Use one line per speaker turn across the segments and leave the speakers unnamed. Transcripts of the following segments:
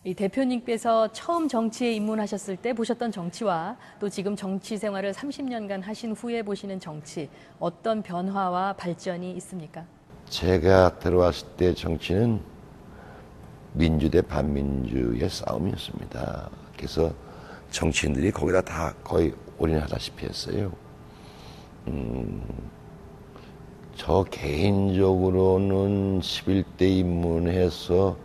이 대표님께서 처음 정치에 입문하셨을 때 보셨던 정치와 또 지금 정치 생활을 30년간 하신 후에 보시는 정치, 어떤 변화와 발전이 있습니까?
제가 들어왔을 때 정치는 민주 대 반민주의 싸움이었습니다. 그래서 정치인들이 거기다 다 거의 올인하다시피 했어요. 저 개인적으로는 11대 입문해서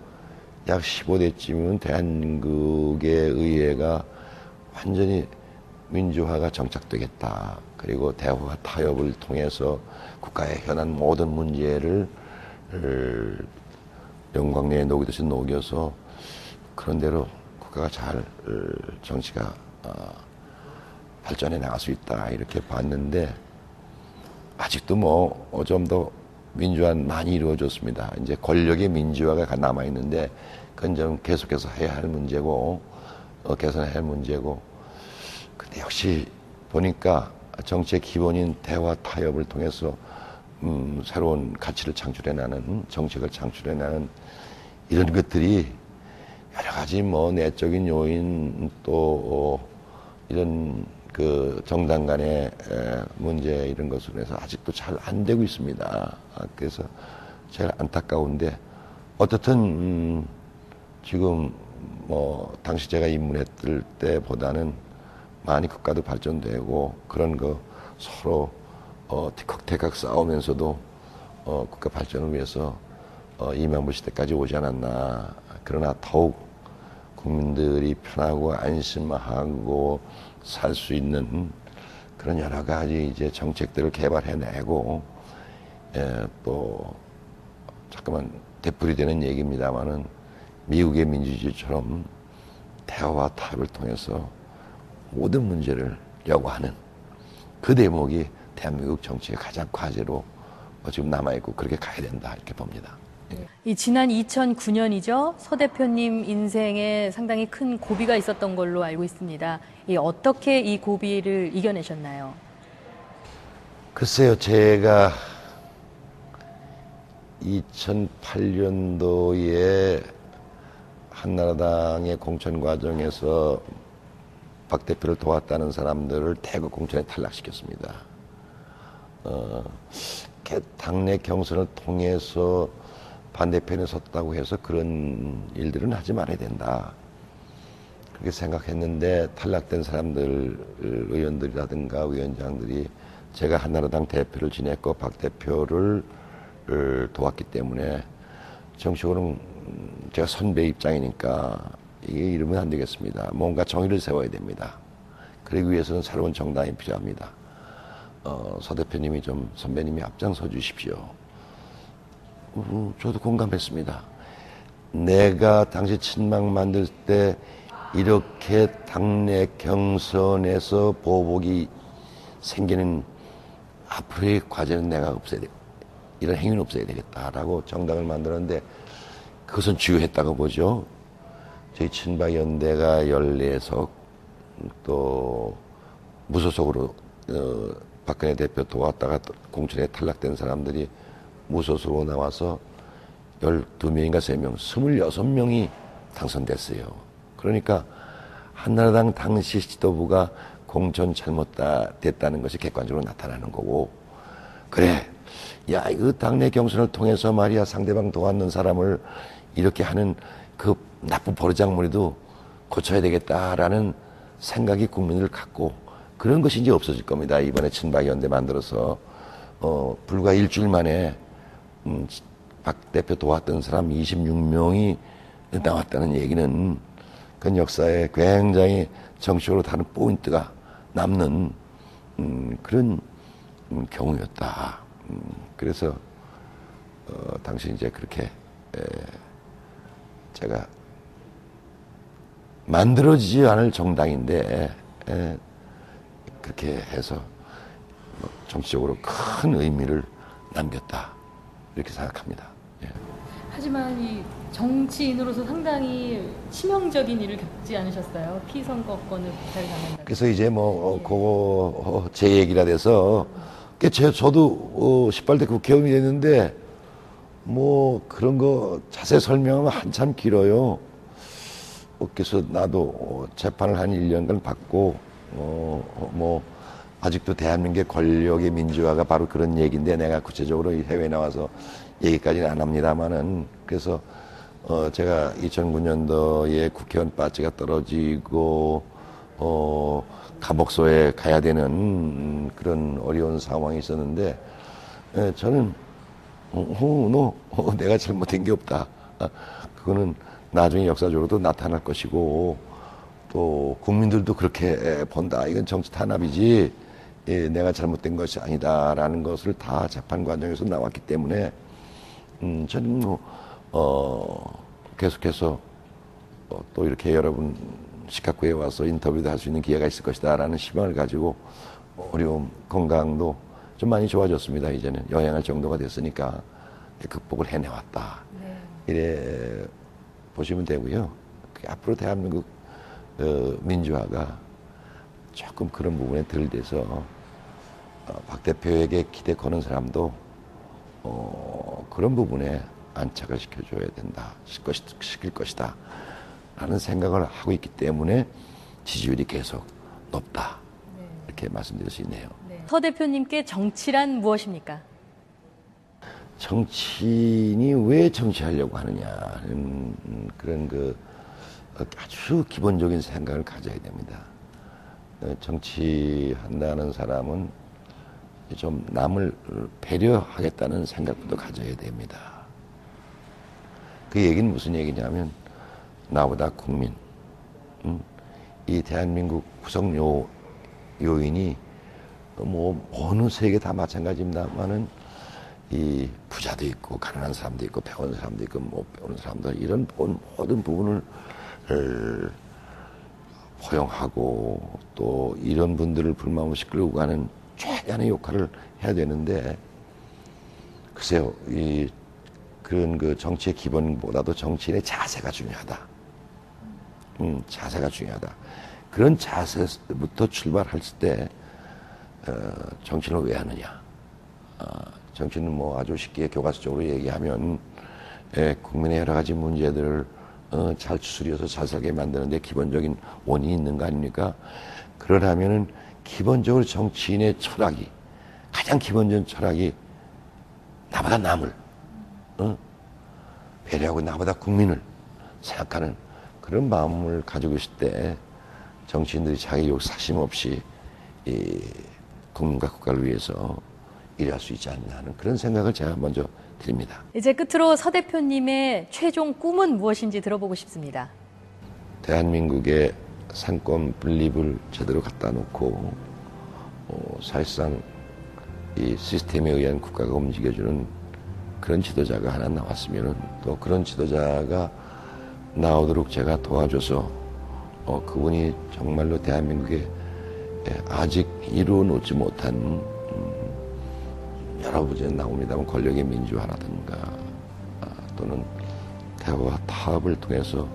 약 15대쯤이면 대한민국의 의회가 완전히 민주화가 정착되겠다. 그리고 대화와 타협을 통해서 국가의 현안 모든 문제를 영광내에 녹이듯이 녹여서 그런 대로 국가가 잘 정치가 발전해 나갈 수 있다 이렇게 봤는데 아직도 뭐 좀 더 민주화는 많이 이루어졌습니다. 이제 권력의 민주화가 남아 있는데 그건 좀 계속해서 해야 할 문제고 개선해야 할 문제고 근데 역시 보니까 정치의 기본인 대화 타협을 통해서 새로운 가치를 창출해내는 정책을 창출해내는 이런 것들이 여러 가지 뭐 내적인 요인 또 이런 그 정당 간의 문제 이런 것으로 해서 아직도 잘 안 되고 있습니다. 그래서 제일 안타까운데 어떻든 지금 뭐 당시 제가 입문했을 때보다는 많이 국가도 발전되고 그런 거 서로 티격태격 싸우면서도 국가 발전을 위해서 이명박 시대까지 오지 않았나. 그러나 더욱 국민들이 편하고 안심하고 살 수 있는 그런 여러 가지 이제 정책들을 개발해내고 또 잠깐만 되풀이되는 얘기입니다만은 미국의 민주주의처럼 대화와 타협을 통해서 모든 문제를 요구하는 그 대목이 대한민국 정치의 가장 과제로 지금 남아있고 그렇게 가야 된다 이렇게 봅니다.
이 지난 2009년이죠. 서 대표님 인생에 상당히 큰 고비가 있었던 걸로 알고 있습니다. 어떻게 이 고비를 이겨내셨나요?
글쎄요, 제가 2008년도에 한나라당의 공천 과정에서 박 대표를 도왔다는 사람들을 대거 공천에 탈락시켰습니다. 당내 경선을 통해서 반대편에 섰다고 해서 그런 일들은 하지 말아야 된다. 그렇게 생각했는데 탈락된 사람들, 의원들이라든가 위원장들이 제가 한나라당 대표를 지냈고 박 대표를 도왔기 때문에 정식으로는 제가 선배 입장이니까 이게 이러면 안 되겠습니다. 뭔가 정의를 세워야 됩니다. 그러기 위해서는 새로운 정당이 필요합니다. 서 대표님이 좀 선배님이 앞장서 주십시오. 저도 공감했습니다. 내가 당시 친박 만들 때 이렇게 당내 경선에서 보복이 생기는 앞으로의 과제는 내가 없애야 돼. 이런 행위는 없애야 되겠다라고 정당을 만들었는데 그것은 주요했다고 보죠. 저희 친박연대가 14석 또 무소속으로 박근혜 대표 도왔다가 공천에 탈락된 사람들이 무소속으로 나와서 12명인가 3명, 26명이 당선됐어요. 그러니까 한나라당 당시 지도부가 공천 잘못됐다는 것이 객관적으로 나타나는 거고 그래, 야 이거 당내 경선을 통해서 말이야 상대방 도왔는 사람을 이렇게 하는 그 나쁜 버르장머리도 고쳐야 되겠다라는 생각이 국민을 갖고 그런 것이 이제 없어질 겁니다. 이번에 친박연대 만들어서 불과 일주일 만에 박 대표 도왔던 사람 26명이 나왔다는 얘기는 그 역사에 굉장히 정치적으로 다른 포인트가 남는 그런 경우였다. 그래서 당시 이제 그렇게 제가 만들어지지 않을 정당인데 그렇게 해서 정치적으로 큰 의미를 남겼다 이렇게 생각합니다. 예.
하지만 이 정치인으로서 상당히 치명적인 일을 겪지 않으셨어요? 피선거권을 박탈당한다.
그래서 이제 그거 제 얘기라 돼서 저도 18대 국회의원이 됐는데 뭐 그런 거 자세 설명하면 한참 길어요. 그래서 나도 재판을 한 1년간 받고 뭐 아직도 대한민국의 권력의 민주화가 바로 그런 얘기인데 내가 구체적으로 해외에 나와서 얘기까지는 안 합니다만은 그래서 제가 2009년도에 국회의원 빠지가 떨어지고 감옥소에 가야 되는 그런 어려운 상황이 있었는데 저는 내가 잘못된 게 없다. 그거는 나중에 역사적으로도 나타날 것이고 또 국민들도 그렇게 본다. 이건 정치 탄압이지 내가 잘못된 것이 아니다라는 것을 다 재판 과정에서 나왔기 때문에 저는 계속해서 또 이렇게 여러분 시카고에 와서 인터뷰도 할 수 있는 기회가 있을 것이다 라는 희망을 가지고 어려움, 건강도 좀 많이 좋아졌습니다. 이제는 여행할 정도가 됐으니까 극복을 해내왔다. 네. 이래 보시면 되고요. 앞으로 대한민국 민주화가 조금 그런 부분에 덜 돼서 박 대표에게 기대 거는 사람도 그런 부분에 안착을 시켜줘야 된다, 시킬 것이다 라는 생각을 하고 있기 때문에 지지율이 계속 높다. 네. 이렇게 말씀드릴 수 있네요.
네. 서 대표님께 정치란 무엇입니까?
정치인이 왜 정치하려고 하느냐는 그런 아주 기본적인 생각을 가져야 됩니다. 정치한다는 사람은 좀 남을 배려하겠다는 생각부터 가져야 됩니다. 그 얘기는 무슨 얘기냐면 나보다 국민, 이 대한민국 구성 요인이 뭐 어느 세계 다 마찬가지입니다만은 이 부자도 있고 가난한 사람도 있고 배운 사람도 있고 못 배우는 사람도 이런 모든 부분을 포용하고 또 이런 분들을 불만 없이 끌고 가는 최대한의 역할을 해야 되는데 글쎄요 그런 그 정치의 기본보다도 정치인의 자세가 중요하다. 자세가 중요하다. 그런 자세부터 출발할 때 정치를 왜 하느냐? 정치는 뭐 아주 쉽게 교과서적으로 얘기하면 국민의 여러 가지 문제들을 잘 추스려서 잘 살게 만드는데 기본적인 원인이 있는 거 아닙니까? 그러려면은 기본적으로 정치인의 철학이 가장 기본적인 철학이 나보다 남을 배려하고 나보다 국민을 생각하는 그런 마음을 가지고 있을 때 정치인들이 자기 욕사심 없이 이 국민과 국가를 위해서 일할 수 있지 않나 하는 그런 생각을 제가 먼저 드립니다.
이제 끝으로 서 대표님의 최종 꿈은 무엇인지 들어보고 싶습니다.
대한민국의 상권 분립을 제대로 갖다 놓고 사실상 이 시스템에 의한 국가가 움직여주는 그런 지도자가 하나 나왔으면 또 그런 지도자가 나오도록 제가 도와줘서 그분이 정말로 대한민국에 아직 이루어 놓지 못한 여러 부분에 나옵니다만 권력의 민주화라든가 또는 대화와 타협을 통해서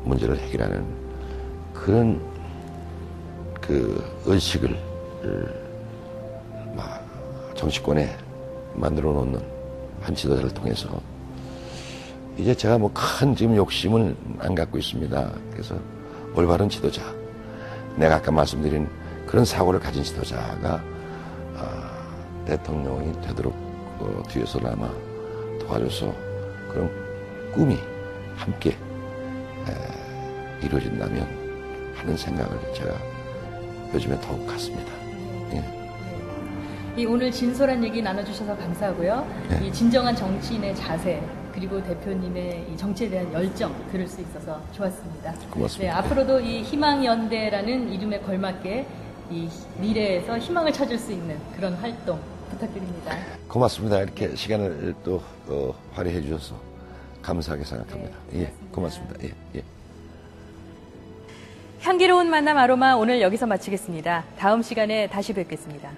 문제를 해결하는 그런 그 의식을 정치권에 만들어 놓는 한 지도자를 통해서 이제 제가 뭐 큰 지금 욕심을 안 갖고 있습니다. 그래서 올바른 지도자, 내가 아까 말씀드린 그런 사고를 가진 지도자가 대통령이 되도록 뒤에서나마 도와줘서 그런 꿈이 함께 이루어진다면 하는 생각을 제가 요즘에 더욱 갖습니다. 예.
이 오늘 진솔한 얘기 나눠주셔서 감사하고요. 네. 이 진정한 정치인의 자세 그리고 대표님의 이 정치에 대한 열정 들을 수 있어서 좋았습니다.
고맙습니다.
네, 앞으로도 이 희망연대라는 이름에 걸맞게 이 미래에서 희망을 찾을 수 있는 그런 활동 부탁드립니다.
고맙습니다. 이렇게 시간을 또 할애해 주셔서 감사하게 생각합니다. 네, 예, 고맙습니다. 예, 예.
향기로운 만남 아로마 오늘 여기서 마치겠습니다. 다음 시간에 다시 뵙겠습니다.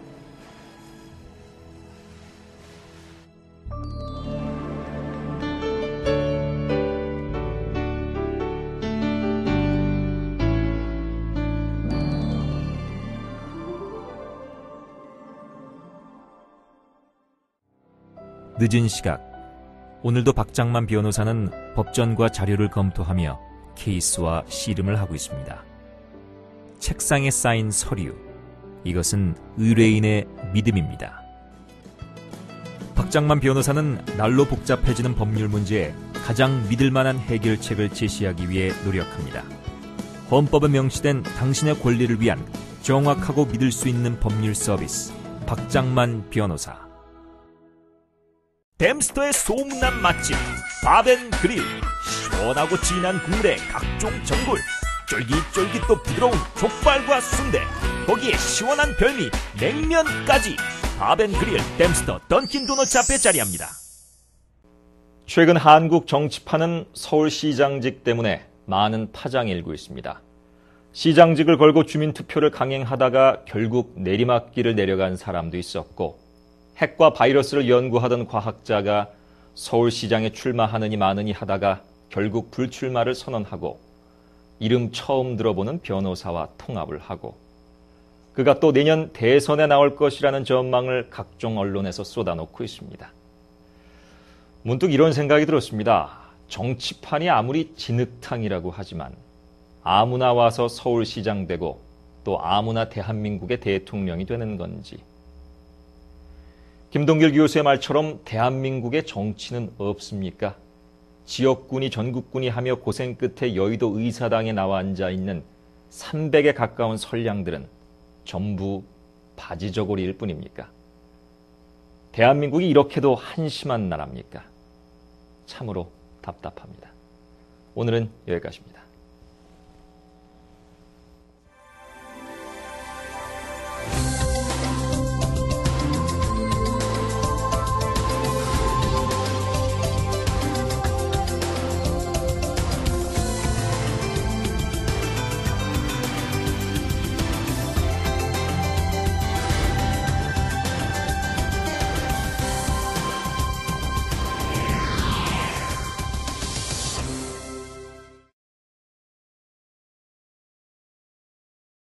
늦은 시각 오늘도 박장만 변호사는 법전과 자료를 검토하며 케이스와 씨름을 하고 있습니다. 책상에 쌓인 서류, 이것은 의뢰인의 믿음입니다. 박장만 변호사는 날로 복잡해지는 법률 문제에 가장 믿을 만한 해결책을 제시하기 위해 노력합니다. 헌법에 명시된 당신의 권리를 위한 정확하고 믿을 수 있는 법률 서비스, 박장만 변호사. 댐스터의 소문난 맛집 밥앤그릴. 시원하고 진한 국물에 각종 전골, 쫄깃쫄깃 또 부드러운 족발과 순대, 거기에 시원한 별미 냉면까지. 밥앤그릴 댐스터 던킨도너츠 앞에 자리합니다. 최근 한국 정치판은 서울시장직 때문에 많은 파장이 일고 있습니다. 시장직을 걸고 주민투표를 강행하다가 결국 내리막길을 내려간 사람도 있었고, 핵과 바이러스를 연구하던 과학자가 서울시장에 출마하느니 마느니 하다가 결국 불출마를 선언하고, 이름 처음 들어보는 변호사와 통합을 하고, 그가 또 내년 대선에 나올 것이라는 전망을 각종 언론에서 쏟아놓고 있습니다. 문득 이런 생각이 들었습니다. 정치판이 아무리 진흙탕이라고 하지만 아무나 와서 서울시장 되고 또 아무나 대한민국의 대통령이 되는 건지. 김동길 교수의 말처럼 대한민국의 정치는 없습니까? 지역군이 전국군이 하며 고생 끝에 여의도 의사당에 나와 앉아 있는 300에 가까운 선량들은 전부 바지저고리일 뿐입니까? 대한민국이 이렇게도 한심한 나라입니까? 참으로 답답합니다. 오늘은 여기까지입니다.